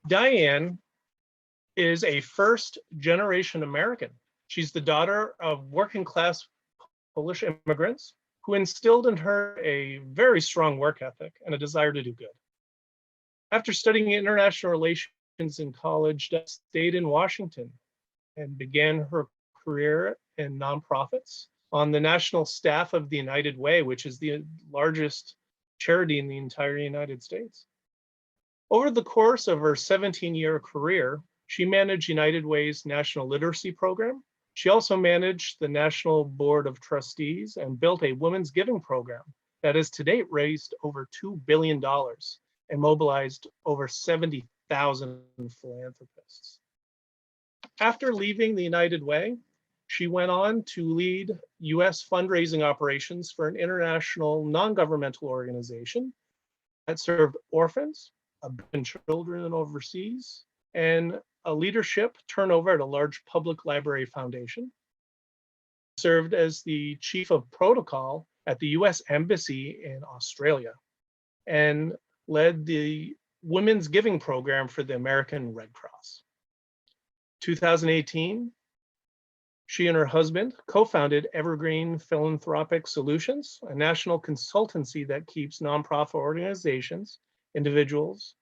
Diane is a first-generation American. She's the daughter of working-class Polish immigrants who instilled in her a very strong work ethic and a desire to do good. After studying international relations in college, Diane stayed in Washington and began her career in nonprofits on the national staff of the United Way, which is the largest charity in the entire United States. Over the course of her 17-year career, she managed United Way's National Literacy Program. She also managed the National Board of Trustees and built a women's giving program that has to date raised over $2 billion and mobilized over 70,000 philanthropists. After leaving the United Way, she went on to lead US fundraising operations for an international non-governmental organization that served orphans, abandoned children overseas, and a leadership turnover at a large public library foundation. Served as the chief of protocol at the US Embassy in Australia and led the Women's Giving Program for the American Red Cross. 2018, she and her husband co-founded Evergreen Philanthropic Solutions, a national consultancy that keeps nonprofit organizations, individuals,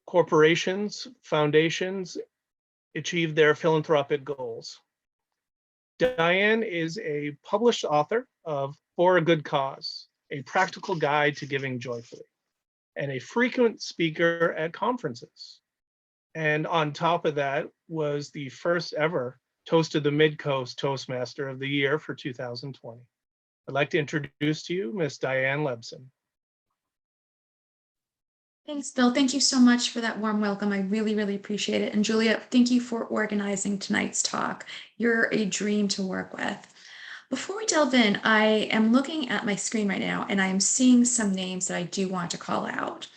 corporations, foundations achieve their philanthropic goals. Diane is a published author of For a Good Cause, a practical guide to giving joyfully, and a frequent speaker at conferences. And on top of that was the first ever Toast of the Mid-Coast Toastmaster of the Year for 2020. I'd like to introduce to you Miss Diane Lebson. Thanks, Bill. Thank you so much for that warm welcome. I really, really appreciate it. And Julia, thank you for organizing tonight's talk. You're a dream to work with. Before we delve in, I am looking at my screen right now, and I am seeing some names that I do want to call out.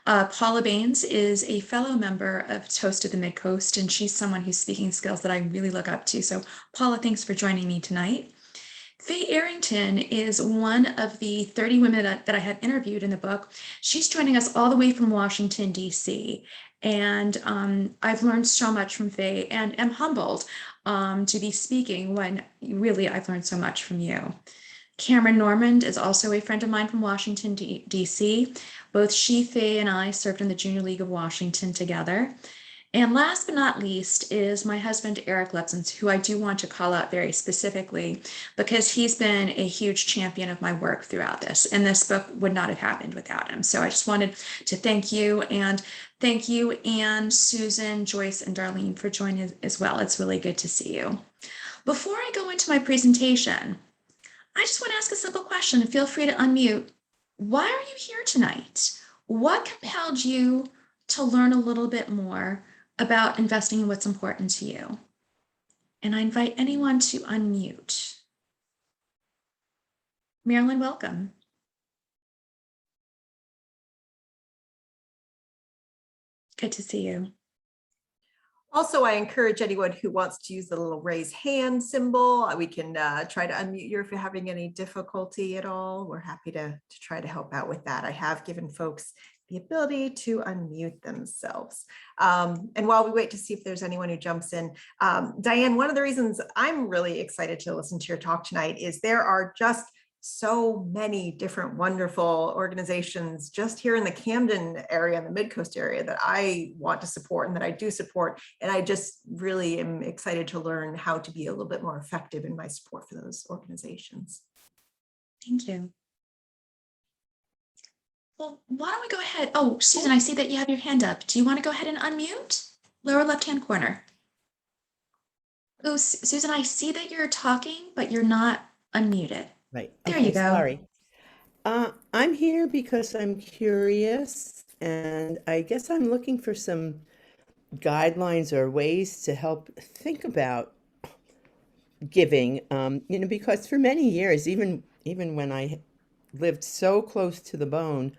Paula Baines is a fellow member of Toast of the Mid-Coast, and she's someone whose speaking skills that I really look up to. So Paula, thanks for joining me tonight. Faye Arrington is one of the 30 women that I had interviewed in the book. She's joining us all the way from Washington, D.C. And I've learned so much from Faye and am humbled to be speaking when really I've learned so much from you. Cameron Normand is also a friend of mine from Washington, D.C. Both she, Faye, and I served in the Junior League of Washington together. And last but not least is my husband, Eric Lebson, who I do want to call out very specifically because he's been a huge champion of my work throughout this. And this book would not have happened without him. So I just wanted to thank you. And thank you, Anne, Susan, Joyce, and Darlene for joining as well. It's really good to see you. Before I go into my presentation, I just want to ask a simple question. Feel free to unmute. Why are you here tonight? What compelled you to learn a little bit more about investing in what's important to you? And I invite anyone to unmute. Marilyn, welcome. Good to see you. Also, I encourage anyone who wants to use the little raise hand symbol. We can try to unmute you if you're having any difficulty at all. We're happy to try to help out with that. I have given folks the ability to unmute themselves. And while we wait to see if there's anyone who jumps in, Diane, one of the reasons I'm really excited to listen to your talk tonight is there are just so many different wonderful organizations just here in the Camden area and the Mid-Coast area that I want to support and that I do support. And I just really am excited to learn how to be a little bit more effective in my support for those organizations. Thank you. Well, why don't we go ahead? Oh, Susan, I see that you have your hand up. Do you want to go ahead and unmute? Lower left-hand corner. Oh, Susan, I see that you're talking, but you're not unmuted. Right. There Okay, you go. sorry. I'm here because I'm curious, and I guess I'm looking for some guidelines or ways to help think about giving. Because for many years, even when I lived so close to the bone,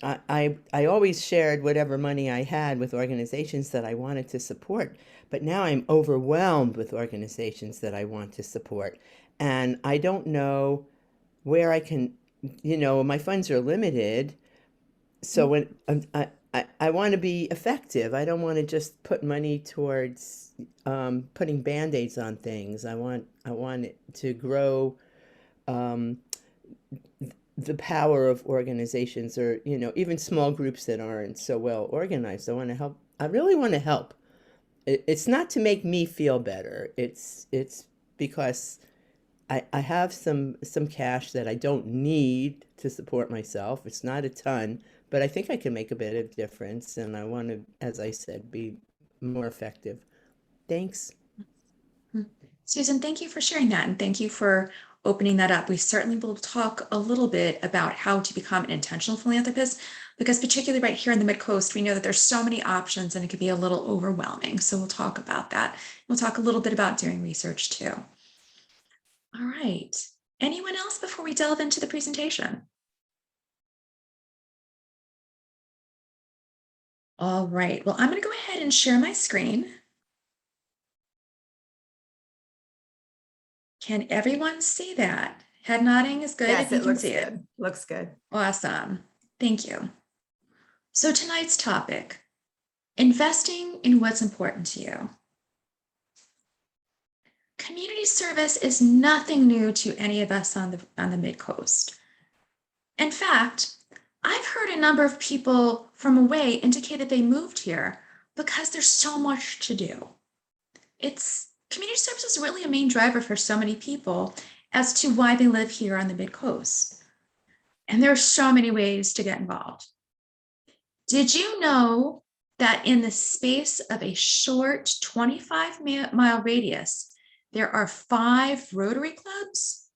I always shared whatever money I had with organizations that I wanted to support. But now I'm overwhelmed with organizations that I want to support. And I don't know where I can, my funds are limited. So when I want to be effective. I don't want to just put money towards putting Band-Aids on things. I want it to grow um, the power of organizations, or even small groups that aren't so well organized. I want to help. I really want to help. It's not to make me feel better. It's because I have some cash that I don't need to support myself. It's not a ton, but I think I can make a bit of difference, and I want to, as I said, be more effective. Thanks. Susan, thank you for sharing that, and thank you for opening that up. We certainly will talk a little bit about how to become an intentional philanthropist, because particularly right here in the Mid-Coast, we know that there's so many options and it can be a little overwhelming. So we'll talk about that. We'll talk a little bit about doing research too. All right. Anyone else before we delve into the presentation? All right. Well, I'm going to go ahead and share my screen. Can everyone see that? Head nodding is good. Yes, if you it can looks see good. it. Looks good. Awesome. Thank you. So tonight's topic, investing in what's important to you. Community service is nothing new to any of us on the Mid-Coast. In fact, I've heard a number of people from away indicate that they moved here because there's so much to do. Community service is really a main driver for so many people as to why they live here on the Mid-Coast. And there are so many ways to get involved. Did you know that in the space of a short 25-mile radius, there are 5 Rotary clubs?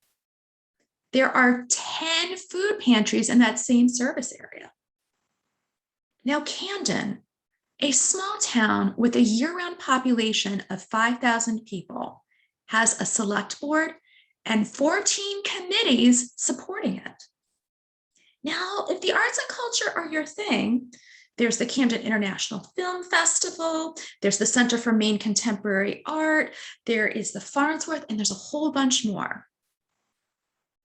There are 10 food pantries in that same service area. Now, Camden, a small town with a year-round population of 5,000 people, has a select board and 14 committees supporting it. Now, if the arts and culture are your thing, there's the Camden International Film Festival, there's the Center for Maine Contemporary Art, there is the Farnsworth, and there's a whole bunch more.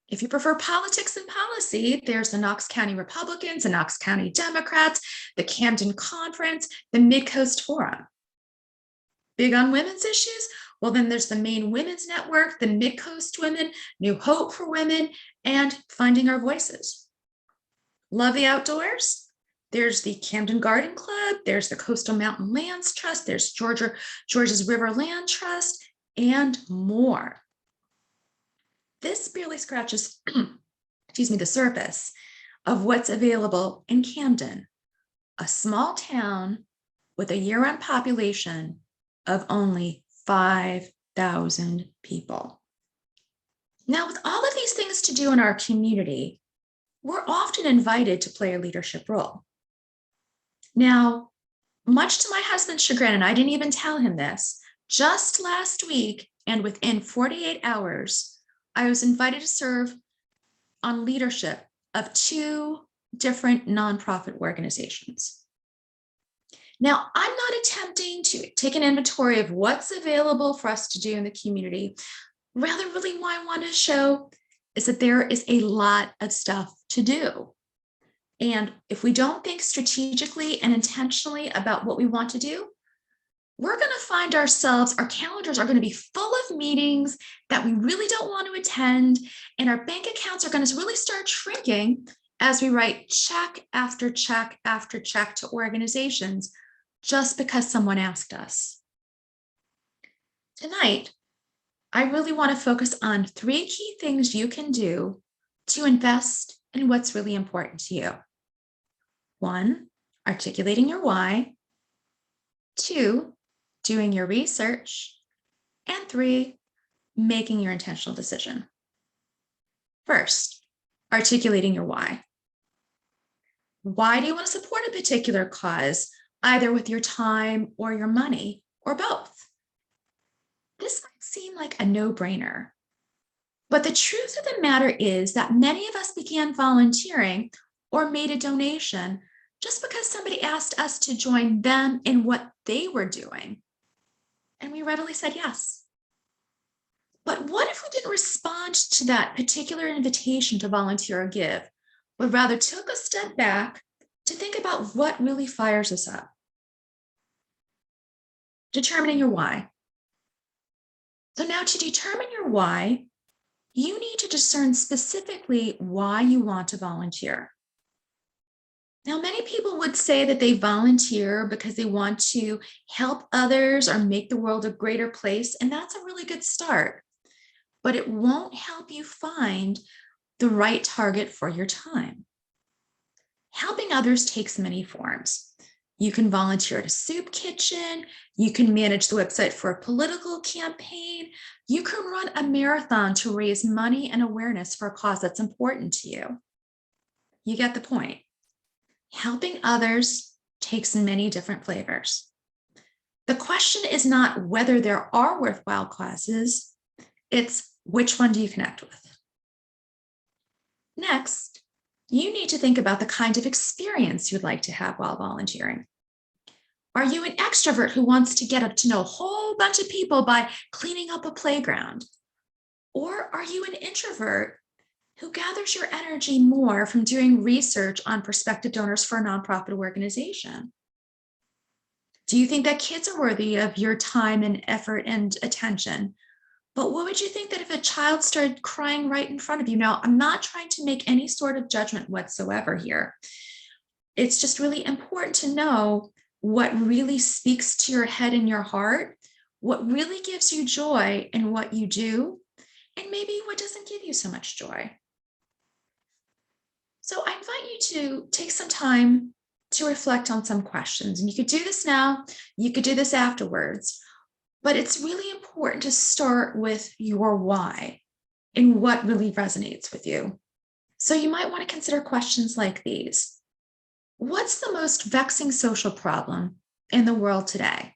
If you prefer politics and policy, there's the Knox County Republicans, the Knox County Democrats, the Camden Conference, the Mid-Coast Forum. Big on women's issues? Well, then there's the Maine Women's Network, the Mid-Coast Women, New Hope for Women, and Finding Our Voices. Love the outdoors? There's the Camden Garden Club, there's the Coastal Mountain Lands Trust, there's George's River Land Trust, and more. This barely scratches, the surface of what's available in Camden, a small town with a year-round population of only 5,000 people. Now, with all of these things to do in our community, we're often invited to play a leadership role. Now, much to my husband's chagrin, and I didn't even tell him this, just last week and within 48 hours, I was invited to serve on leadership of 2 different nonprofit organizations. Now, I'm not attempting to take an inventory of what's available for us to do in the community. Rather, really what I want to show is that there is a lot of stuff to do. And if we don't think strategically and intentionally about what we want to do, we're going to find ourselves, our calendars are going to be full of meetings that we really don't want to attend, and our bank accounts are going to really start shrinking as we write check after check after check to organizations just because someone asked us. Tonight, I really want to focus on 3 key things you can do to invest in what's really important to you. 1, articulating your why. 2, doing your research. And 3, making your intentional decision. First, articulating your why. Why do you want to support a particular cause, either with your time or your money, or both? This might seem like a no-brainer, but the truth of the matter is that many of us began volunteering or made a donation just because somebody asked us to join them in what they were doing, and we readily said yes. But what if we didn't respond to that particular invitation to volunteer or give, but rather took a step back to think about about what really fires us up. Determining your why. So now to determine your why, you need to discern specifically why you want to volunteer. Now, many people would say that they volunteer because they want to help others or make the world a greater place, and that's a really good start. But it won't help you find the right target for your time. Helping others takes many forms. You can volunteer at a soup kitchen, you can manage the website for a political campaign, you can run a marathon to raise money and awareness for a cause that's important to you. You get the point. Helping others takes many different flavors. The question is not whether there are worthwhile causes, it's which one do you connect with? Next, you need to think about the kind of experience you'd like to have while volunteering. Are you an extrovert who wants to get to know a whole bunch of people by cleaning up a playground? Or are you an introvert who gathers your energy more from doing research on prospective donors for a nonprofit organization? Do you think that kids are worthy of your time and effort and attention? But what would you think that if a child started crying right in front of you? Now, I'm not trying to make any sort of judgment whatsoever here. It's just really important to know what really speaks to your head and your heart, what really gives you joy in what you do, and maybe what doesn't give you so much joy. So I invite you to take some time to reflect on some questions. And you could do this now, you could do this afterwards. But it's really important to start with your why and what really resonates with you. So you might want to consider questions like these. What's the most vexing social problem in the world today?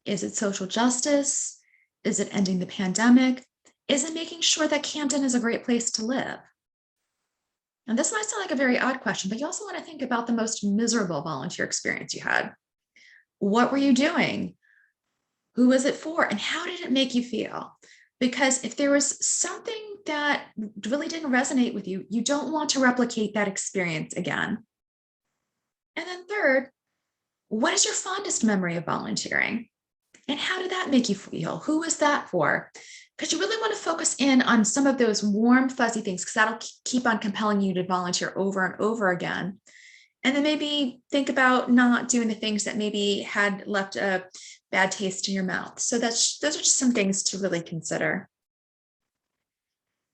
Is it social justice? Is it ending the pandemic? Is it making sure that Camden is a great place to live? And this might sound like a very odd question, but you also want to think about the most miserable volunteer experience you had. What were you doing? Who was it for? And how did it make you feel? Because if there was something that really didn't resonate with you, you don't want to replicate that experience again. And then third, what is your fondest memory of volunteering? And how did that make you feel? Who was that for? Because you really want to focus in on some of those warm, fuzzy things, because that'll keep on compelling you to volunteer over and over again. And then maybe think about not doing the things that maybe had left a bad taste in your mouth. So those are just some things to really consider.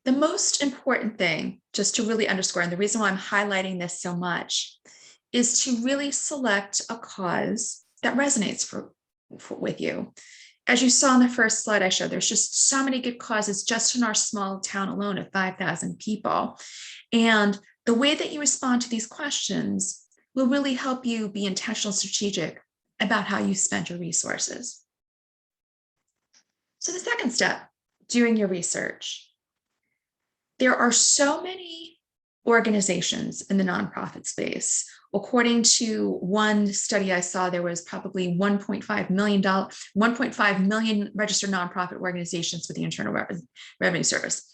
The most important thing, just to really underscore, and the reason why I'm highlighting this so much, is to really select a cause that resonates with you. As you saw in the first slide I showed, there's just so many good causes just in our small town alone of 5,000 people. And the way that you respond to these questions will really help you be intentional and strategic about how you spend your resources. So the second step, doing your research. There are so many organizations in the nonprofit space. According to one study I saw, there was probably 1.5 million registered nonprofit organizations with the Internal Revenue Service.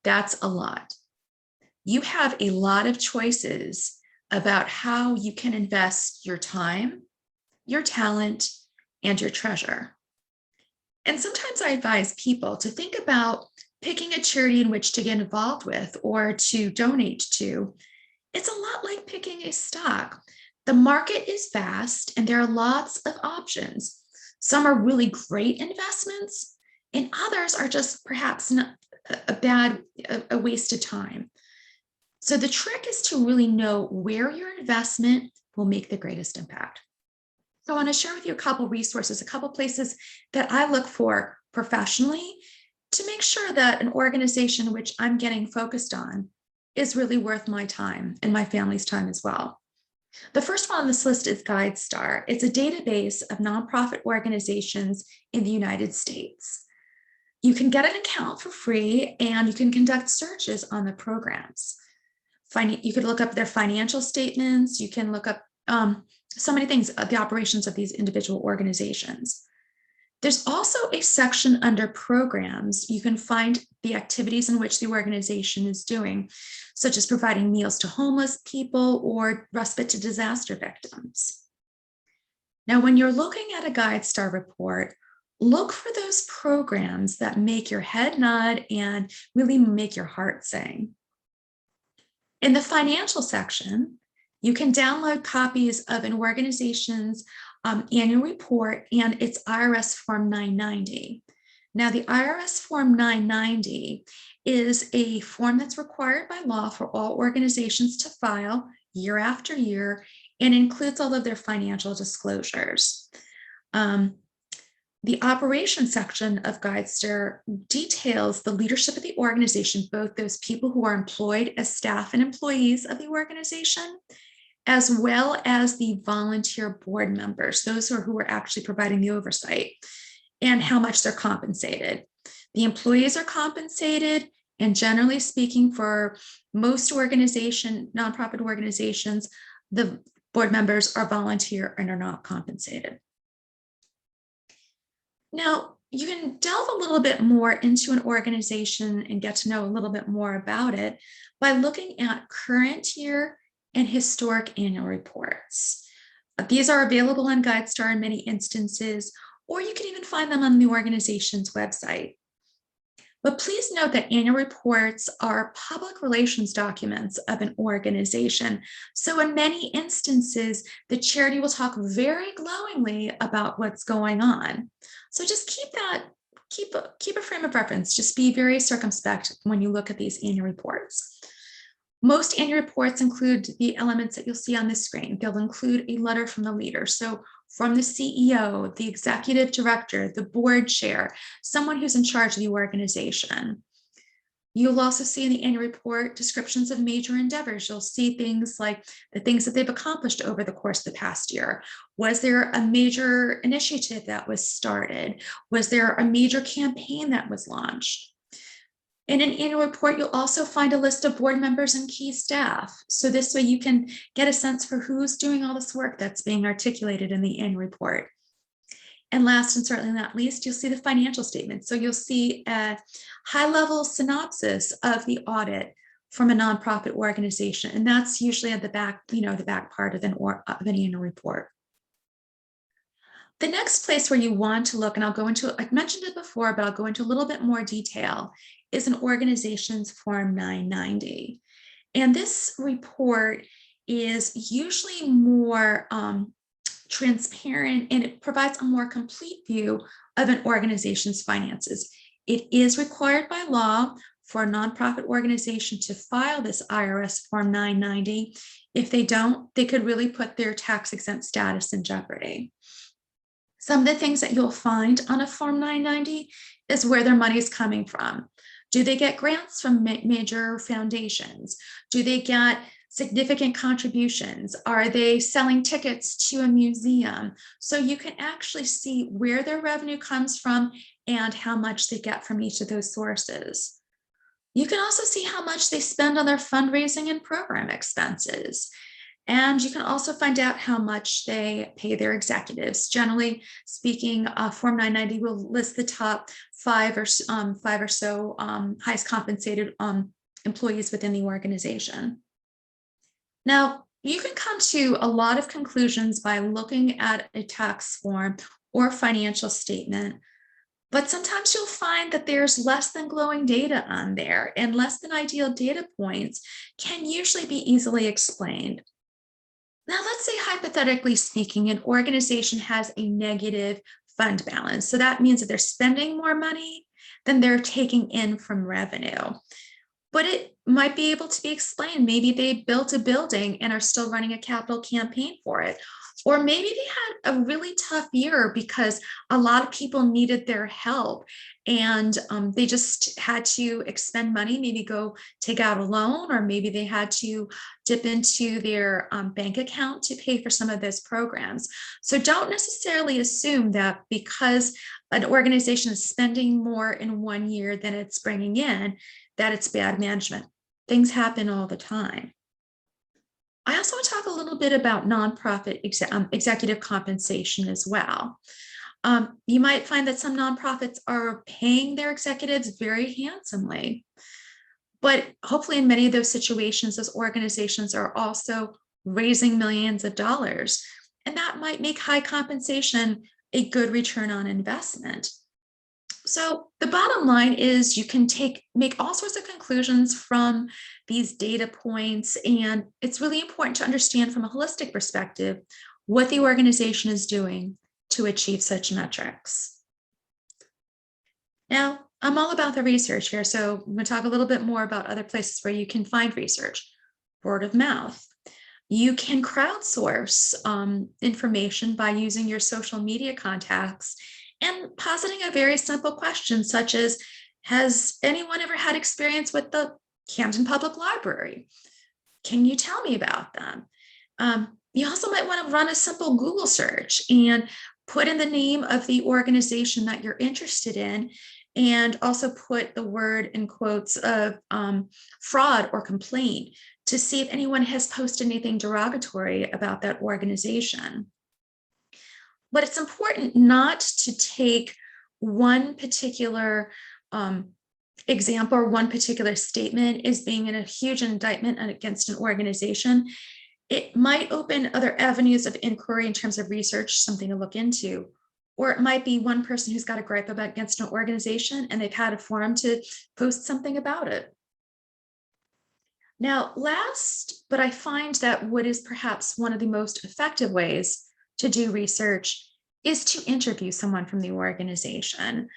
That's a lot. You have a lot of choices about how you can invest your time, your talent, and your treasure. And sometimes I advise people to think about picking a charity in which to get involved with or to donate to. It's a lot like picking a stock. The market is vast and there are lots of options. Some are really great investments and others are just perhaps not a waste of time. So the trick is to really know where your investment will make the greatest impact. So I want to share with you a couple resources, a couple places that I look for professionally to make sure that an organization which I'm getting focused on is really worth my time and my family's time as well. The first one on this list is GuideStar. It's a database of nonprofit organizations in the United States. You can get an account for free and you can conduct searches on the programs. You could look up their financial statements. You can look up so many things, the operations of these individual organizations. There's also a section under programs. You can find the activities in which the organization is doing, such as providing meals to homeless people or respite to disaster victims. Now, when you're looking at a GuideStar report, look for those programs that make your head nod and really make your heart sing. In the financial section, you can download copies of an organization's annual report and its IRS Form 990. Now, the IRS Form 990 is a form that's required by law for all organizations to file year after year and includes all of their financial disclosures. The operations section of GuideStar details the leadership of the organization, both those people who are employed as staff and employees of the organization, as well as the volunteer board members, those who are actually providing the oversight, and how much they're compensated. The employees are compensated, and generally speaking, for most nonprofit organizations, the board members are volunteer and are not compensated. Now, you can delve a little bit more into an organization and get to know a little bit more about it by looking at current year and historic annual reports. These are available on GuideStar in many instances, or you can even find them on the organization's website. But please note that annual reports are public relations documents of an organization. So in many instances, the charity will talk very glowingly about what's going on. So just keep a frame of reference. Just be very circumspect when you look at these annual reports. Most annual reports include the elements that you'll see on the screen. They'll include a letter from the leader. So from the CEO, the executive director, the board chair, someone who's in charge of the organization. You'll also see in the annual report descriptions of major endeavors. You'll see things like the things that they've accomplished over the course of the past year. Was there a major initiative that was started? Was there a major campaign that was launched? In an annual report, you'll also find a list of board members and key staff. So this way you can get a sense for who's doing all this work that's being articulated in the annual report. And last and certainly not least, you'll see the financial statement. So you'll see a high-level synopsis of the audit from a nonprofit organization. And that's usually at the back, the back part of an annual report. The next place where you want to look, and I've mentioned it before, but I'll go into a little bit more detail, is an organization's Form 990. And this report is usually more transparent, and it provides a more complete view of an organization's finances. It is required by law for a nonprofit organization to file this IRS Form 990. If they don't, they could really put their tax-exempt status in jeopardy. Some of the things that you'll find on a Form 990 is where their money is coming from. Do they get grants from major foundations? Do they get significant contributions? Are they selling tickets to a museum? So you can actually see where their revenue comes from and how much they get from each of those sources. You can also see how much they spend on their fundraising and program expenses. And you can also find out how much they pay their executives. Generally speaking, Form 990 will list the top five or so highest compensated employees within the organization. Now, you can come to a lot of conclusions by looking at a tax form or financial statement, but sometimes you'll find that there's less than glowing data on there, and less than ideal data points can usually be easily explained. Now, let's say hypothetically speaking, an organization has a negative fund balance. So that means that they're spending more money than they're taking in from revenue. But it might be able to be explained. Maybe they built a building and are still running a capital campaign for it. Or maybe they had a really tough year because a lot of people needed their help, and they just had to expend money, maybe go take out a loan, or maybe they had to dip into their bank account to pay for some of those programs. So don't necessarily assume that because an organization is spending more in one year than it's bringing in, that it's bad management. Things happen all the time. I also want to talk a little bit about nonprofit executive compensation as well. You might find that some nonprofits are paying their executives very handsomely. But hopefully in many of those situations, those organizations are also raising millions of dollars. And that might make high compensation a good return on investment. So the bottom line is you can make all sorts of conclusions from these data points. And it's really important to understand from a holistic perspective what the organization is doing to achieve such metrics. Now, I'm all about the research here, so I'm going to talk a little bit more about other places where you can find research. Word of mouth. You can crowdsource information by using your social media contacts and positing a very simple question, such as, has anyone ever had experience with the Camden Public Library? Can you tell me about them? You also might want to run a simple Google search and put in the name of the organization that you're interested in, and also put the word in quotes of fraud or complaint to see if anyone has posted anything derogatory about that organization. But it's important not to take one particular example or one particular statement as being a huge indictment against an organization. It might open other avenues of inquiry in terms of research, something to look into. Or it might be one person who's got a gripe against an organization and they've had a forum to post something about it. Now, last, but I find that what is perhaps one of the most effective ways to do research is to interview someone from the organization.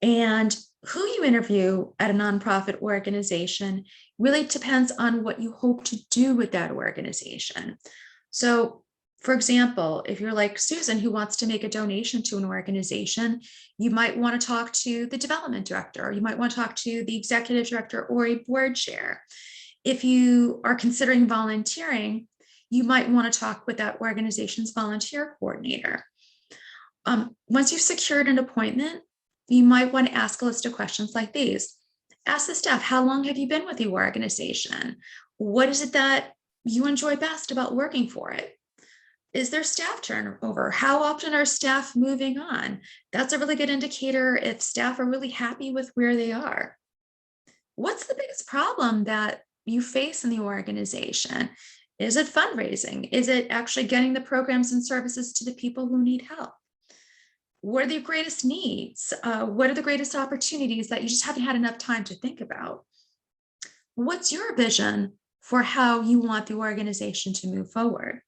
And who you interview at a nonprofit organization really depends on what you hope to do with that organization. So, for example, if you're like Susan, who wants to make a donation to an organization, you might want to talk to the development director, or you might want to talk to the executive director or a board chair. If you are considering volunteering, you might want to talk with that organization's volunteer coordinator. Once you've secured an appointment, you might want to ask a list of questions like these. Ask the staff, how long have you been with the organization? What is it that you enjoy best about working for it? Is there staff turnover? How often are staff moving on? That's a really good indicator if staff are really happy with where they are. What's the biggest problem that you face in the organization? Is it fundraising? Is it actually getting the programs and services to the people who need help? What are the greatest needs? What are the greatest opportunities that you just haven't had enough time to think about? What's your vision for how you want the organization to move forward?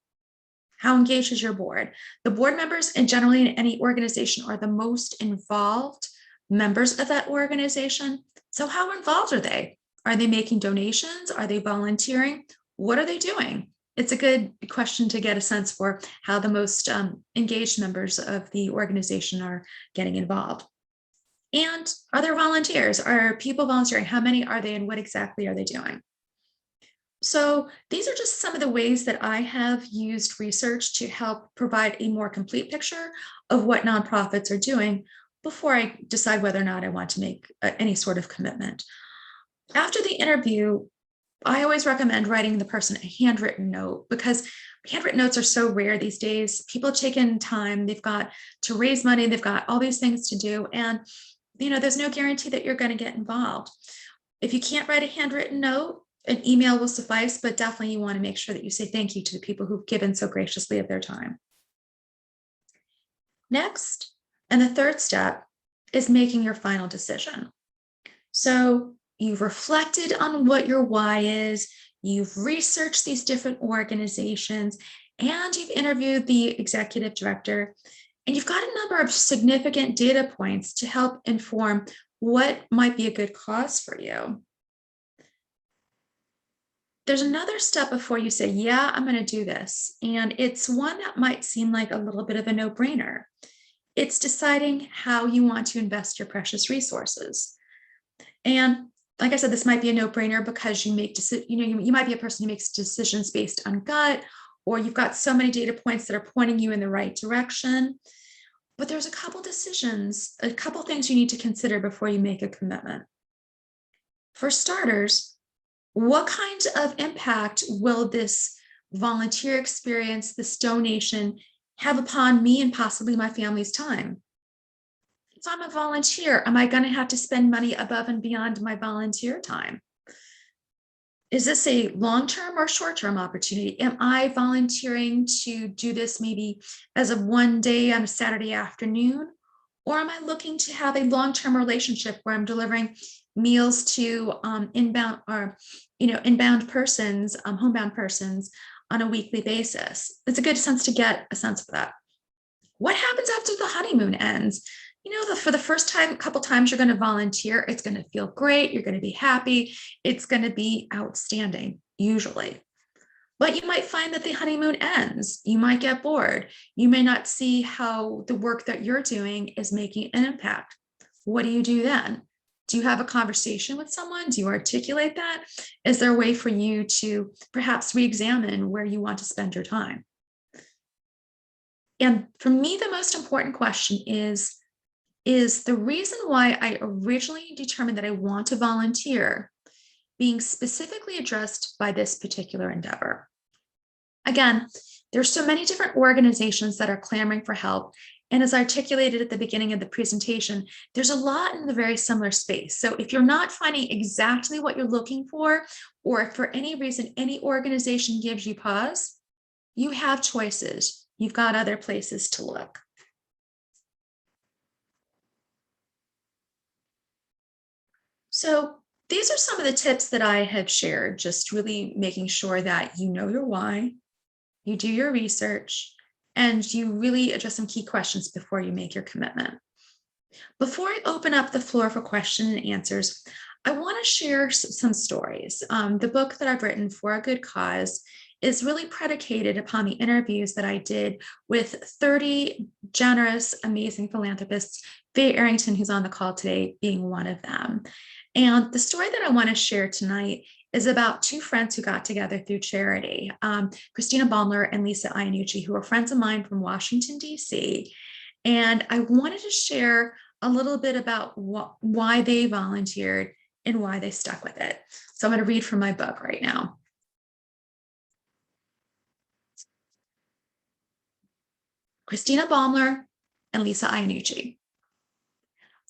How engaged is your board? The board members, and generally in any organization, are the most involved members of that organization. So how involved are they? Are they making donations? Are they volunteering? What are they doing? It's a good question to get a sense for how the most engaged members of the organization are getting involved. And are there volunteers? Are people volunteering? How many are they and what exactly are they doing? So these are just some of the ways that I have used research to help provide a more complete picture of what nonprofits are doing before I decide whether or not I want to make any sort of commitment. After the interview, I always recommend writing the person a handwritten note, because handwritten notes are so rare these days. People have taken time, they've got to raise money, they've got all these things to do. And, there's no guarantee that you're going to get involved. If you can't write a handwritten note, an email will suffice, but definitely you want to make sure that you say thank you to the people who've given so graciously of their time. Next, and the third step, is making your final decision. So you've reflected on what your why is, you've researched these different organizations, and you've interviewed the executive director, and you've got a number of significant data points to help inform what might be a good cause for you. There's another step before you say, yeah, I'm going to do this. And it's one that might seem like a little bit of a no-brainer. It's deciding how you want to invest your precious resources. And like I said, this might be a no-brainer because you might be a person who makes decisions based on gut, or you've got so many data points that are pointing you in the right direction. But there's a couple things you need to consider before you make a commitment. For starters, what kind of impact will this volunteer experience, this donation, have upon me and possibly my family's time? So I'm a volunteer. Am I going to have to spend money above and beyond my volunteer time? Is this a long-term or short-term opportunity? Am I volunteering to do this maybe as a one day on a Saturday afternoon? Or am I looking to have a long-term relationship where I'm delivering meals to inbound persons, homebound persons on a weekly basis? It's a good sense to get a sense of that. What happens after the honeymoon ends? For the first time, couple times you're going to volunteer, it's going to feel great. You're going to be happy. It's going to be outstanding, usually. But you might find that the honeymoon ends. You might get bored. You may not see how the work that you're doing is making an impact. What do you do then? Do you have a conversation with someone? Do you articulate that? Is there a way for you to perhaps re-examine where you want to spend your time? And for me, the most important question is the reason why I originally determined that I want to volunteer being specifically addressed by this particular endeavor? Again, there's so many different organizations that are clamoring for help. And as articulated at the beginning of the presentation, there's a lot in the very similar space. So if you're not finding exactly what you're looking for, or if for any reason any organization gives you pause, you have choices. You've got other places to look. So these are some of the tips that I have shared, just really making sure that you know your why, you do your research, and you really address some key questions before you make your commitment. Before I open up the floor for questions and answers, I want to share some stories. The book that I've written, For a Good Cause, is really predicated upon the interviews that I did with 30 generous, amazing philanthropists, Faye Arrington, who's on the call today, being one of them. And the story that I want to share tonight is about two friends who got together through charity, Christina Baumler and Lisa Iannucci, who are friends of mine from Washington, D.C. And I wanted to share a little bit about why they volunteered and why they stuck with it. So I'm going to read from my book right now. Christina Baumler and Lisa Iannucci.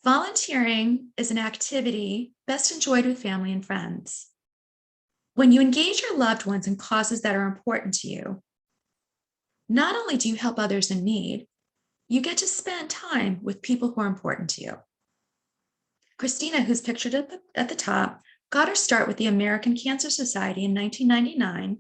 Volunteering is an activity best enjoyed with family and friends. When you engage your loved ones in causes that are important to you, not only do you help others in need, you get to spend time with people who are important to you. Christina, who's pictured at the top, got her start with the American Cancer Society in 1999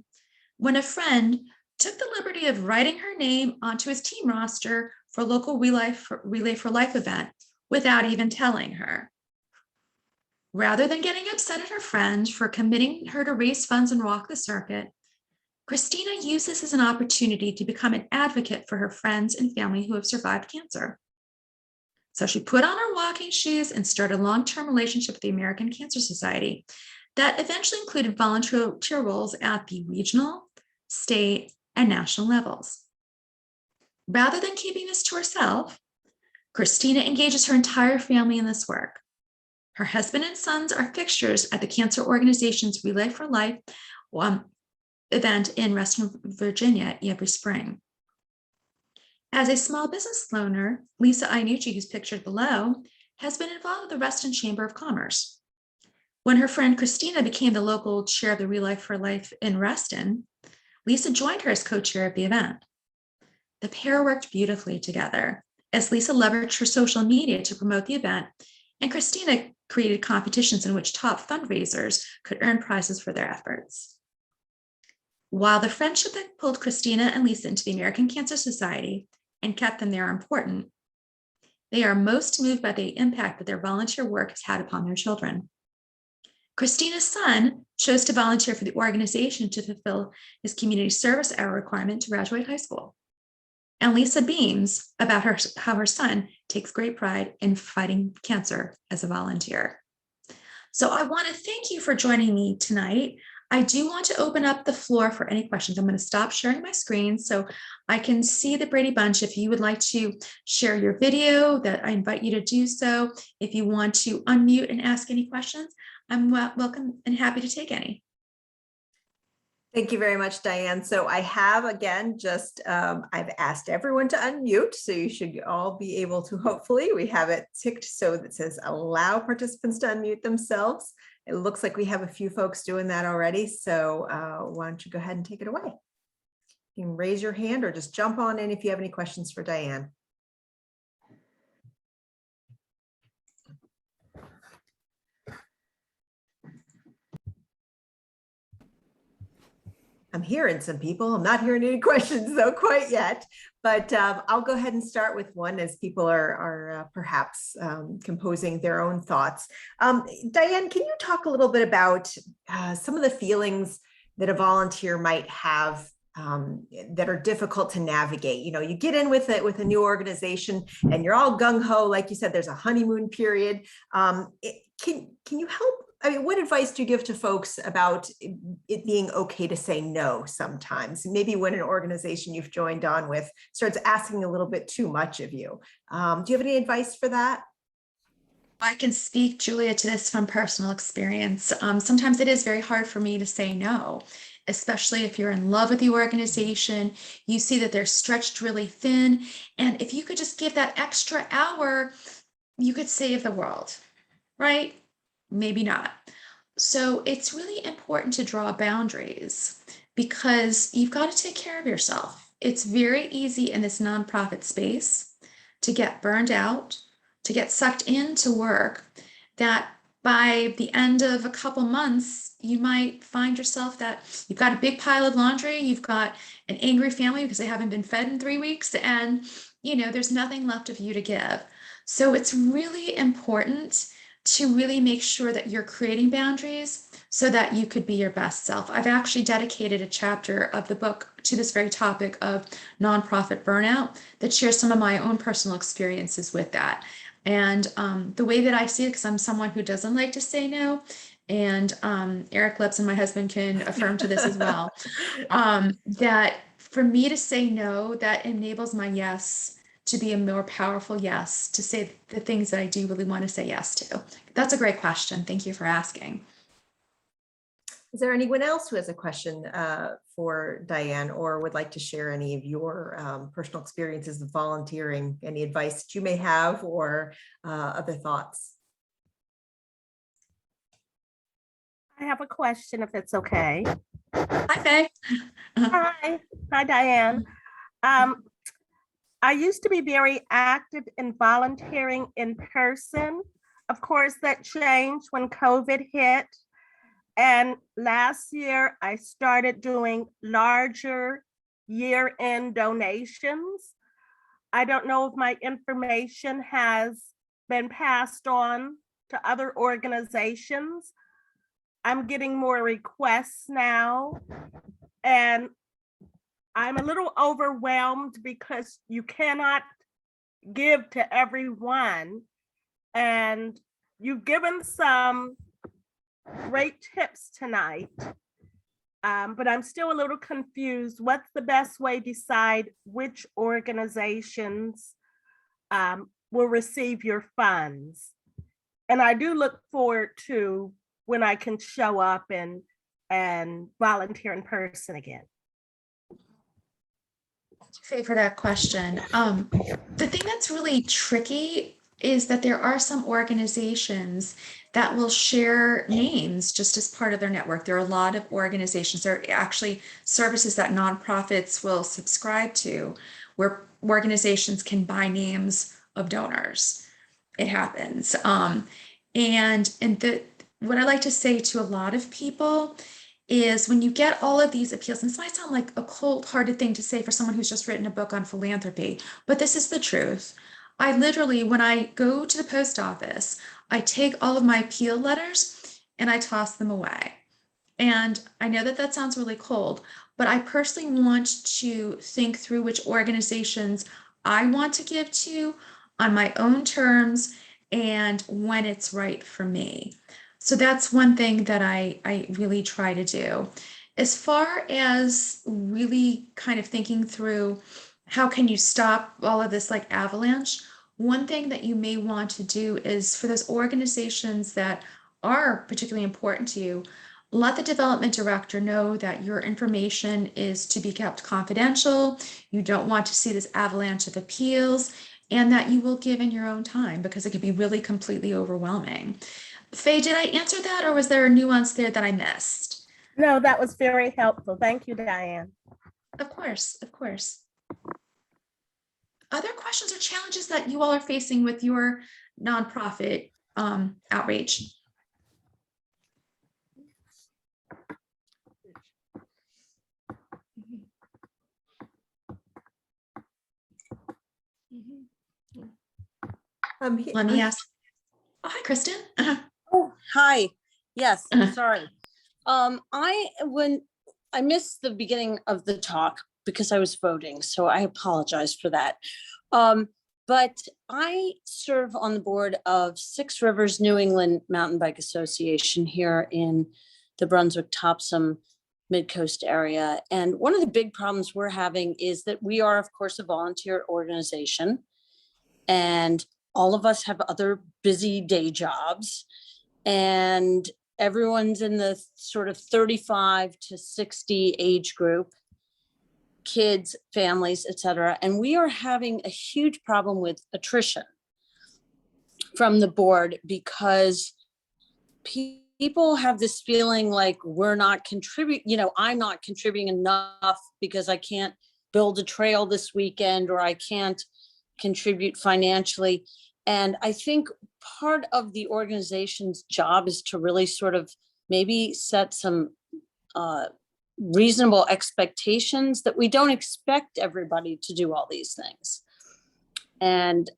when a friend took the liberty of writing her name onto his team roster for a local Relay for Life event without even telling her. Rather than getting upset at her friend for committing her to raise funds and walk the circuit, Christina used this as an opportunity to become an advocate for her friends and family who have survived cancer. So she put on her walking shoes and started a long-term relationship with the American Cancer Society that eventually included volunteer roles at the regional, state, and national levels. Rather than keeping this to herself, Christina engages her entire family in this work. Her husband and sons are fixtures at the cancer organization's Relay for Life event in Reston, Virginia every spring. As a small business owner, Lisa Iannucci, who's pictured below, has been involved with the Reston Chamber of Commerce. When her friend Christina became the local chair of the Relay for Life in Reston, Lisa joined her as co-chair of the event. The pair worked beautifully together as Lisa leveraged her social media to promote the event, and Christina created competitions in which top fundraisers could earn prizes for their efforts. While the friendship that pulled Christina and Lisa into the American Cancer Society and kept them there important, they are most moved by the impact that their volunteer work has had upon their children. Christina's son chose to volunteer for the organization to fulfill his community service hour requirement to graduate high school. And Lisa beams about how her son takes great pride in fighting cancer as a volunteer. So I want to thank you for joining me tonight. I do want to open up the floor for any questions. I'm going to stop sharing my screen so I can see the Brady Bunch. If you would like to share your video, that I invite you to do so. If you want to unmute and ask any questions, I'm welcome and happy to take any. Thank you very much, Diane. So I have, again, just, I've asked everyone to unmute, so you should all be able to, hopefully, we have it ticked so that says allow participants to unmute themselves. It looks like we have a few folks doing that already. So why don't you go ahead and take it away? You can raise your hand or just jump on in if you have any questions for Diane. I'm hearing some people. I'm not hearing any questions though quite yet, but I'll go ahead and start with one as people are perhaps composing their own thoughts. Diane, can you talk a little bit about some of the feelings that a volunteer might have that are difficult to navigate? You know, you get in with it with a new organization and you're all gung-ho, like you said, there's a honeymoon period. Can you help? I mean, what advice do you give to folks about it being okay to say no sometimes? Maybe when an organization you've joined on with starts asking a little bit too much of you. Do you have any advice for that? I can speak, Julia, to this from personal experience. Sometimes it is very hard for me to say no, especially if you're in love with the organization, you see that they're stretched really thin. And if you could just give that extra hour, you could save the world, right? Maybe not. So it's really important to draw boundaries because you've got to take care of yourself. It's very easy in this nonprofit space to get burned out, to get sucked into work, that by the end of a couple months, you might find yourself that you've got a big pile of laundry, you've got an angry family because they haven't been fed in 3 weeks, and there's nothing left of you to give. So it's really important to really make sure that you're creating boundaries so that you could be your best self. I've actually dedicated a chapter of the book to this very topic of nonprofit burnout that shares some of my own personal experiences with that. And the way that I see it, because I'm someone who doesn't like to say no, and Eric Lebson, my husband, can affirm to this as well, that for me to say no, that enables my yes to be a more powerful yes, to say the things that I do really want to say yes to. That's a great question. Thank you for asking. Is there anyone else who has a question for Diane or would like to share any of your personal experiences of volunteering, any advice that you may have or other thoughts? I have a question if it's okay. Hi, Faye. Hi, Diane. I used to be very active in volunteering in person. Of course, that changed when COVID hit. And last year, I started doing larger year-end donations. I don't know if my information has been passed on to other organizations. I'm getting more requests now. And I'm a little overwhelmed because you cannot give to everyone. And you've given some great tips tonight, but I'm still a little confused. What's the best way to decide which organizations will receive your funds? And I do look forward to when I can show up and volunteer in person again. Faye, for that question. The thing that's really tricky is that there are some organizations that will share names just as part of their network. There are a lot of organizations, there are actually services that nonprofits will subscribe to where organizations can buy names of donors. It happens. What I like to say to a lot of people is when you get all of these appeals, and this might sound like a cold-hearted thing to say for someone who's just written a book on philanthropy, but this is the truth. I literally, when I go to the post office, I take all of my appeal letters and I toss them away. And I know that that sounds really cold, but I personally want to think through which organizations I want to give to on my own terms and when it's right for me. So that's one thing that I really try to do. As far as really kind of thinking through how can you stop all of this like avalanche, one thing that you may want to do is for those organizations that are particularly important to you, Let the development director know that your information is to be kept confidential. You don't want to see this avalanche of appeals, and that you will give in your own time, because it could be really completely overwhelming. Faye, did I answer that, or was there a nuance there that I missed? No, that was very helpful. Thank you, Diane. Of course, of course. Other questions or challenges that you all are facing with your nonprofit outreach? Let me ask. Oh, hi, Kristen. Oh, hi. Yes, Uh-huh. sorry. When I missed the beginning of the talk because I was voting, so I apologize for that. But I serve on the board of Six Rivers New England Mountain Bike Association here in the Brunswick Topsom Mid-Coast area. And one of the big problems we're having is that we are, of course, a volunteer organization, and all of us have other busy day jobs, and everyone's in the sort of 35 to 60 age group, kids, families, et cetera. And we are having a huge problem with attrition from the board because people have this feeling like we're not contributing, I'm not contributing enough because I can't build a trail this weekend, or I can't contribute financially. And I think part of the organization's job is to really sort of maybe set some reasonable expectations that we don't expect everybody to do all these things. And,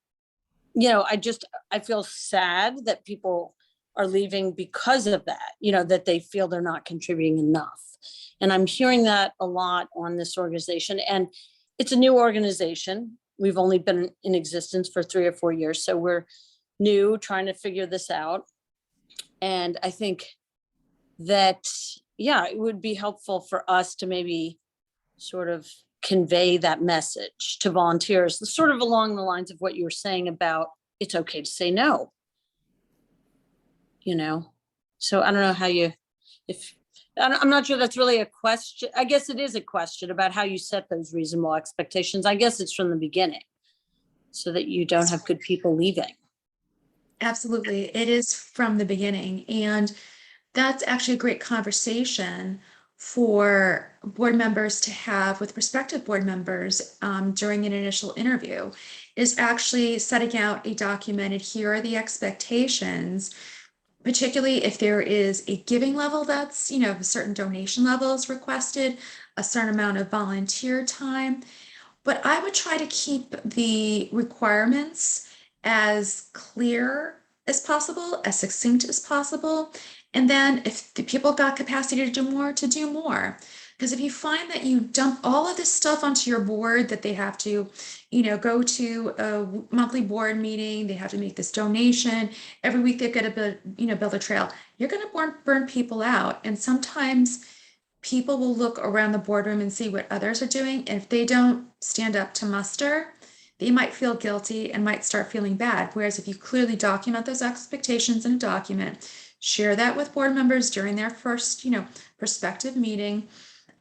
I feel sad that people are leaving because of that, that they feel they're not contributing enough. And I'm hearing that a lot on this organization. And it's a new organization. We've only been in existence for 3 or 4 years. So we're new, trying to figure this out. And I think that, it would be helpful for us to maybe sort of convey that message to volunteers, sort of along the lines of what you were saying about it's okay to say no. So I don't know I'm not sure that's really a question. I guess it is a question about how you set those reasonable expectations. I guess it's from the beginning so that you don't have good people leaving. Absolutely. It is from the beginning. And that's actually a great conversation for board members to have with prospective board members during an initial interview, is actually setting out a documented, here are the expectations, particularly if there is a giving level that's, a certain donation level is requested, a certain amount of volunteer time. But I would try to keep the requirements as clear as possible, as succinct as possible. And then if the people got capacity to do more, to do more. Because if you find that you dump all of this stuff onto your board, that they have to, go to a monthly board meeting, they have to make this donation, every week they've got to build a trail, you're going to burn people out. And sometimes people will look around the boardroom and see what others are doing. And if they don't stand up to muster, they might feel guilty and might start feeling bad. Whereas if you clearly document those expectations in a document, share that with board members during their first, prospective meeting,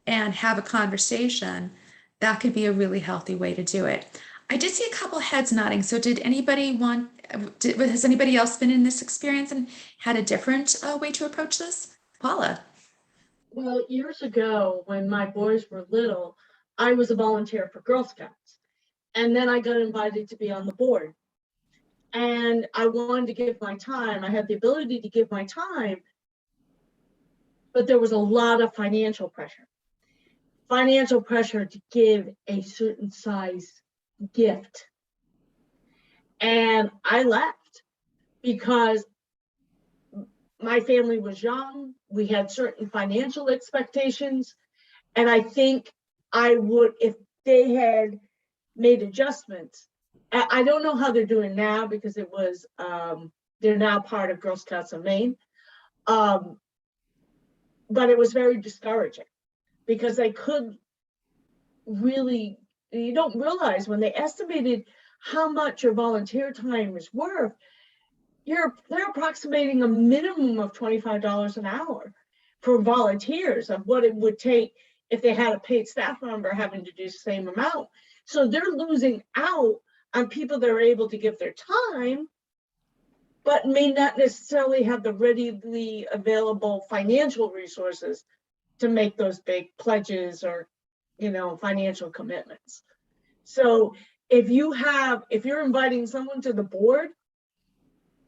and have a conversation, that could be a really healthy way to do it. I did see a couple heads nodding. So has anybody else been in this experience and had a different way to approach this? Paula. Well, years ago, when my boys were little, I was a volunteer for Girl Scouts. And then I got invited to be on the board. And I wanted to give my time. I had the ability to give my time, but there was a lot of financial pressure. Financial pressure to give a certain size gift. And I left because my family was young. We had certain financial expectations. And I think I would, if they had made adjustments, I don't know how they're doing now because it was, they're now part of Girl Scouts of Maine. But it was very discouraging because they could really, you don't realize when they estimated how much your volunteer time is worth, they're approximating a minimum of $25 an hour for volunteers of what it would take if they had a paid staff member having to do the same amount. So they're losing out on people that are able to give their time, but may not necessarily have the readily available financial resources to make those big pledges or, financial commitments. So if you're inviting someone to the board,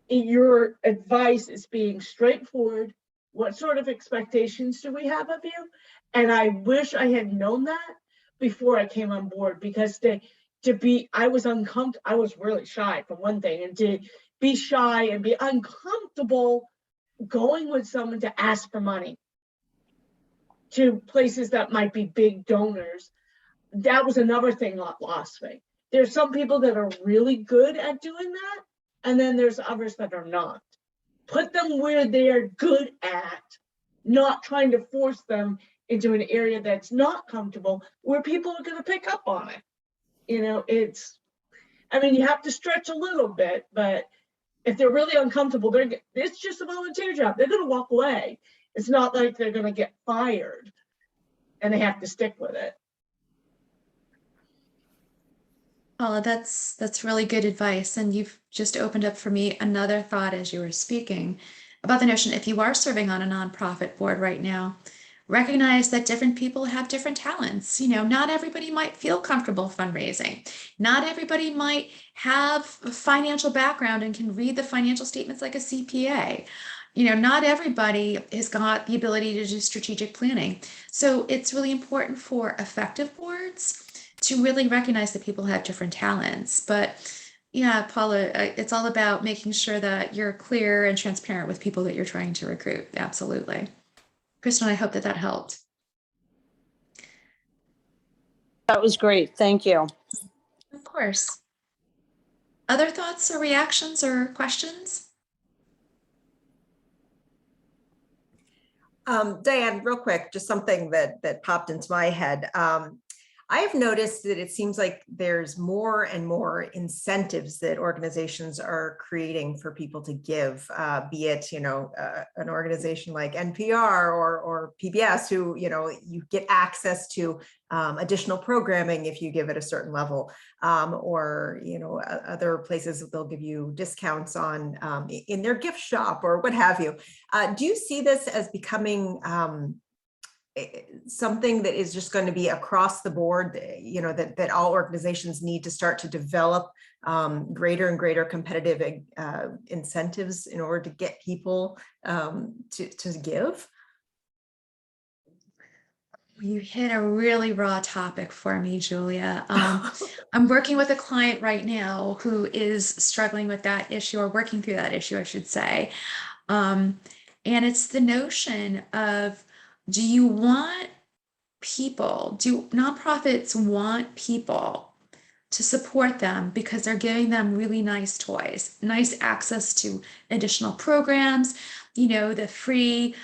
your advice is being straightforward. What sort of expectations do we have of you? And I wish I had known that before I came on board, because I was uncomfortable. I was really shy for one thing, and to be shy and be uncomfortable going with someone to ask for money to places that might be big donors. That was another thing that lost me. There's some people that are really good at doing that, and then there's others that are not. Put them where they're good at, not trying to force them into an area that's not comfortable, where people are going to pick up on it. You have to stretch a little bit, but if they're really uncomfortable, it's just a volunteer job. They're going to walk away. It's not like they're going to get fired and they have to stick with it. Paula, that's really good advice. And you've just opened up for me another thought as you were speaking about the notion, if you are serving on a nonprofit board right now, recognize that different people have different talents. Not everybody might feel comfortable fundraising. Not everybody might have a financial background and can read the financial statements like a CPA. Not everybody has got the ability to do strategic planning. So it's really important for effective boards to really recognize that people have different talents. But yeah, Paula, it's all about making sure that you're clear and transparent with people that you're trying to recruit. Absolutely. Kristen, I hope that helped. That was great. Thank you. Of course. Other thoughts or reactions or questions? Diane, real quick, just something that popped into my head. I have noticed that it seems like there's more and more incentives that organizations are creating for people to give, be it, an organization like NPR or PBS, who, you get access to additional programming if you give at a certain level, or, other places they'll give you discounts on in their gift shop or what have you. Do you see this as becoming something that is just going to be across the board, that all organizations need to start to develop greater and greater competitive incentives in order to get people to give? You hit a really raw topic for me, Julia. I'm working with a client right now who is struggling with that issue, or working through that issue, I should say. And it's the notion of, do nonprofits want people to support them because they're giving them really nice toys, nice access to additional programs, the free,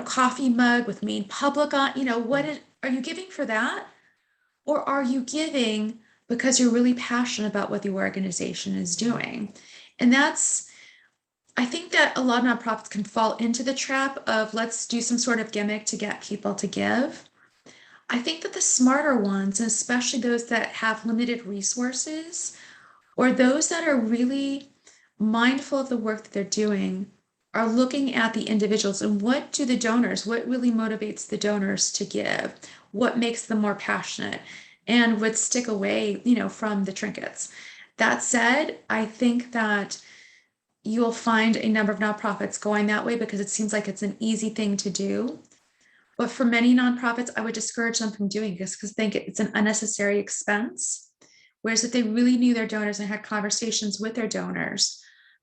coffee mug with Maine Public on, are you giving for that? Or are you giving because you're really passionate about what the organization is doing? And I think that a lot of nonprofits can fall into the trap of, let's do some sort of gimmick to get people to give. I think that the smarter ones, and especially those that have limited resources, or those that are really mindful of the work that they're doing, are looking at the individuals and what really motivates the donors to give, what makes them more passionate, and would stick away, from the trinkets. That said, I think that you'll find a number of nonprofits going that way because it seems like it's an easy thing to do. But for many nonprofits, I would discourage them from doing this because they think it's an unnecessary expense. Whereas if they really knew their donors and had conversations with their donors,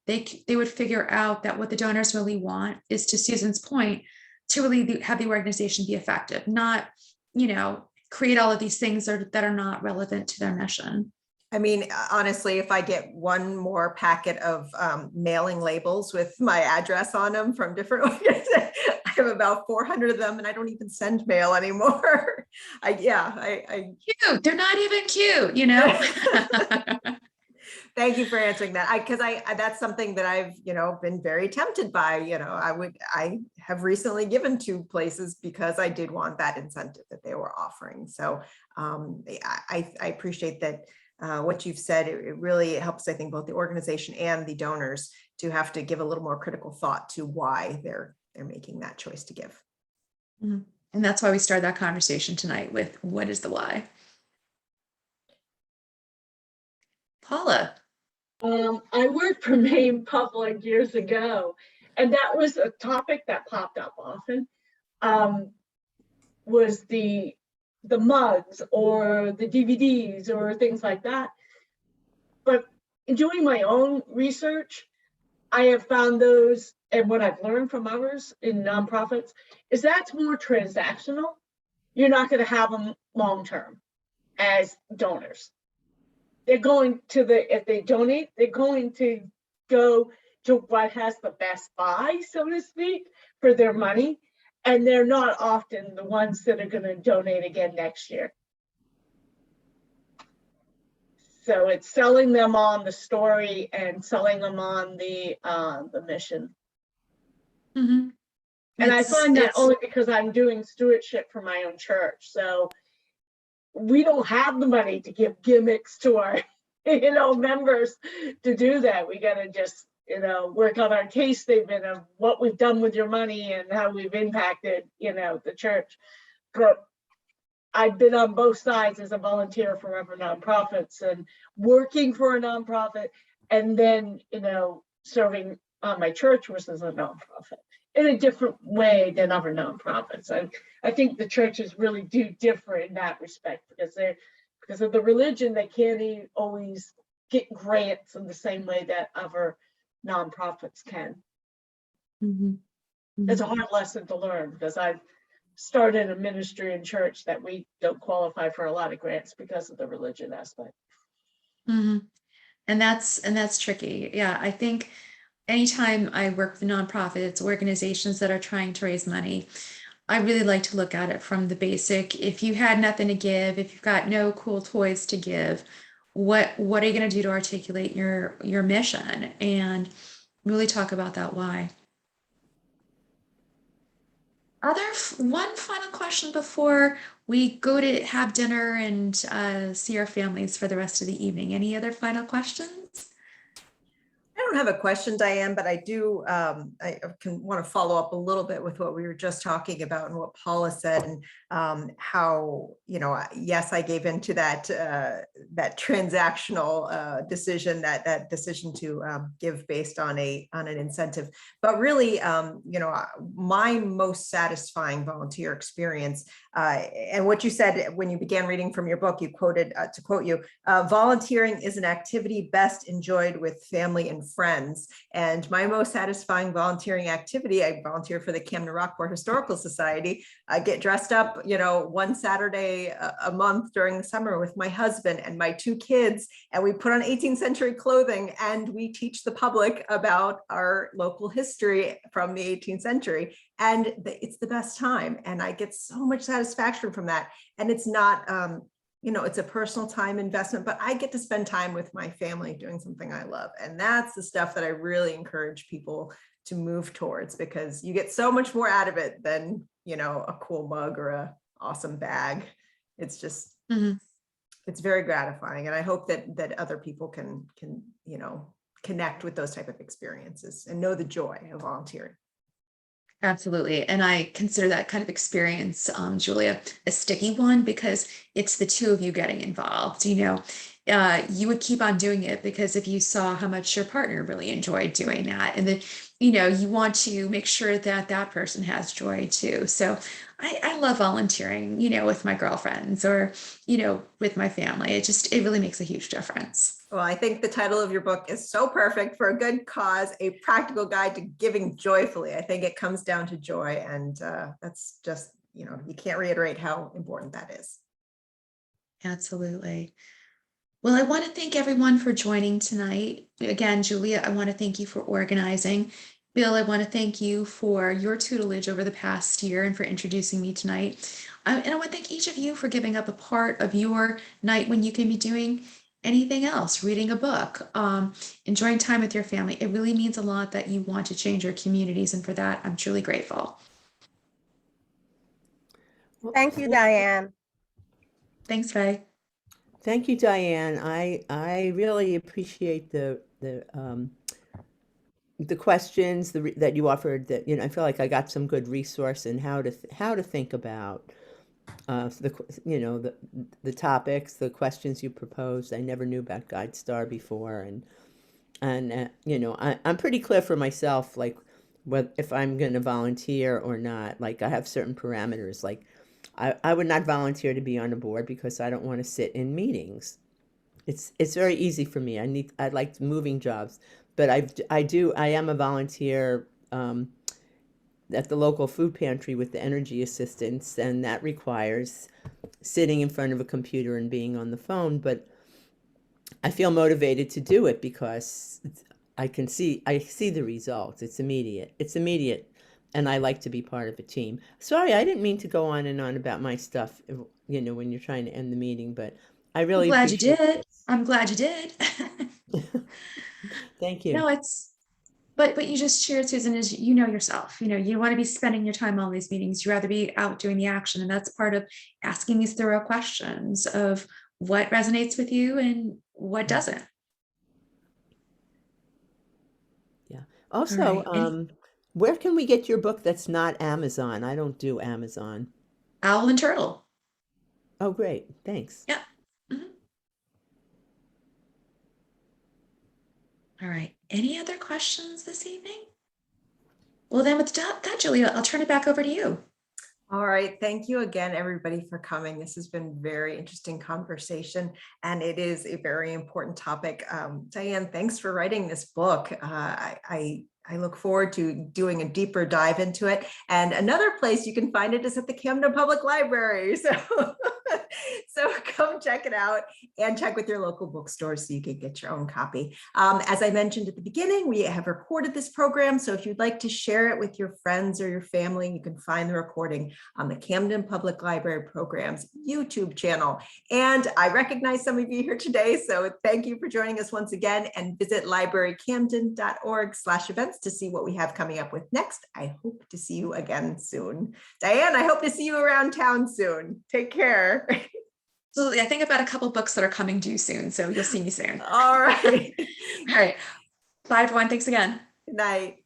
they would figure out that what the donors really want is, to Susan's point, to really have the organization be effective, not, create all of these things that are not relevant to their mission. I mean, honestly, if I get one more packet of mailing labels with my address on them from different organizations, I have about 400 of them, and I don't even send mail anymore. I Cute. They're not even cute, Thank you for answering that. Because that's something that I've, been very tempted by. I have recently given to places because I did want that incentive that they were offering. So I appreciate that. What you've said, it really helps, I think, both the organization and the donors to have to give a little more critical thought to why they're making that choice to give. And that's why we started that conversation tonight with what is the why? Paula. I worked for Maine Public years ago, and that was a topic that popped up often, was the mugs or the DVDs or things like that. But in doing my own research, I have found those, and what I've learned from others in nonprofits is that's more transactional. You're not going to have them long-term as donors. They're going to if they donate, they're going to go to what has the best buy, so to speak, for their money. And they're not often the ones that are going to donate again next year. So it's selling them on the story and selling them on the mission. Mm-hmm. And I find that only because I'm doing stewardship for my own church. So we don't have the money to give gimmicks to our, members to do that. We got to just, work on our case statement of what we've done with your money and how we've impacted, the church. But I've been on both sides as a volunteer for other nonprofits and working for a nonprofit, and then, serving on my church, which is a nonprofit, in a different way than other nonprofits. I think the churches really do differ in that respect because of the religion, they can't always get grants in the same way that other nonprofits can. Mm-hmm. Mm-hmm. It's a hard lesson to learn because I've started a ministry in church that we don't qualify for a lot of grants because of the religion aspect. Mm-hmm. And that's tricky. Yeah, I think anytime I work with nonprofits, organizations that are trying to raise money, I really like to look at it from the basic. If you had nothing to give, if you've got no cool toys to give, what are you going to do to articulate your mission and really talk about that why? One final question before we go to have dinner and see our families for the rest of the evening. Any other final questions? I don't have a question, Diane, but I do, I want to follow up a little bit with what we were just talking about and what Paula said, and how, yes, I gave into that transactional decision, that decision to give based on an incentive. But really, my most satisfying volunteer experience, and what you said when you began reading from your book, you quoted, to quote you, volunteering is an activity best enjoyed with family and friends. And my most satisfying volunteering activity, I volunteer for the Camden Rockport Historical Society. I get dressed up, one Saturday a month during the summer with my husband and my 2 kids, and we put on 18th century clothing and we teach the public about our local history from the 18th century. And it's the best time. And I get so much satisfaction from that. And it's not, it's a personal time investment, but I get to spend time with my family doing something I love. And that's the stuff that I really encourage people to move towards, because you get so much more out of it than, a cool mug or a awesome bag. It's just, it's very gratifying. And I hope that other people can, connect with those type of experiences and know the joy of volunteering. Absolutely. And I consider that kind of experience, Julia, a sticky one, because it's the 2 of you getting involved. You would keep on doing it because if you saw how much your partner really enjoyed doing that, and then, you want to make sure that that person has joy too. So I love volunteering, with my girlfriends or, with my family. It really makes a huge difference. Well, I think the title of your book is so perfect for a good cause, a practical guide to giving joyfully. I think it comes down to joy, and that's just, you can't reiterate how important that is. Absolutely. Well, I want to thank everyone for joining tonight. Again, Julia, I want to thank you for organizing. Bill, I want to thank you for your tutelage over the past year and for introducing me tonight. And I want to thank each of you for giving up a part of your night when you can be doing anything else, reading a book, enjoying time with your family. It really means a lot that you want to change your communities. And for that, I'm truly grateful. Well, Thank you, Diane. Thanks, Faye. thank you, Diane. I really appreciate the questions that you offered. That I feel like I got some good resource in how to think about the topics, the questions you proposed. I never knew about GuideStar before, and I'm pretty clear for myself, like what if I'm going to volunteer or not. Like I have certain parameters. Like I would not volunteer to be on a board because I don't want to sit in meetings. It's very easy for me. I like moving jobs, but I am a volunteer at the local food pantry with the energy assistance, and that requires sitting in front of a computer and being on the phone. But I feel motivated to do it because I see the results. It's immediate, and I like to be part of a team. Sorry, I didn't mean to go on and on about my stuff, when you're trying to end the meeting, but I I'm really glad you appreciate did. I'm glad you did. Thank you. No, but you just shared, Susan, is you know yourself, you want to be spending your time on these meetings. You'd rather be out doing the action. And that's part of asking these thorough questions of what resonates with you and what doesn't. Yeah. All Also, right. where can we get your book that's not Amazon? I don't do Amazon. Owl and Turtle. Oh, great. Thanks. Yeah. Mhm. All right. Any other questions this evening? Well, then with that, Julia, I'll turn it back over to you. All right. Thank you again, everybody, for coming. This has been very interesting conversation, and it is a very important topic. Diane, thanks for writing this book. I look forward to doing a deeper dive into it. And another place you can find it is at the Camden Public Library. So, so come check it out and check with your local bookstore so you can get your own copy. As I mentioned at the beginning, we have recorded this program. So if you'd like to share it with your friends or your family, you can find the recording on the Camden Public Library Program's YouTube channel. And I recognize some of you here today, so thank you for joining us once again, and visit librarycamden.org/events to see what we have coming up with next. I hope to see you again soon. Diane, I hope to see you around town soon. Take care. Absolutely. I think I've got a couple books that are coming due soon, so you'll see me soon. All right. All right. Bye, everyone. Thanks again. Good night.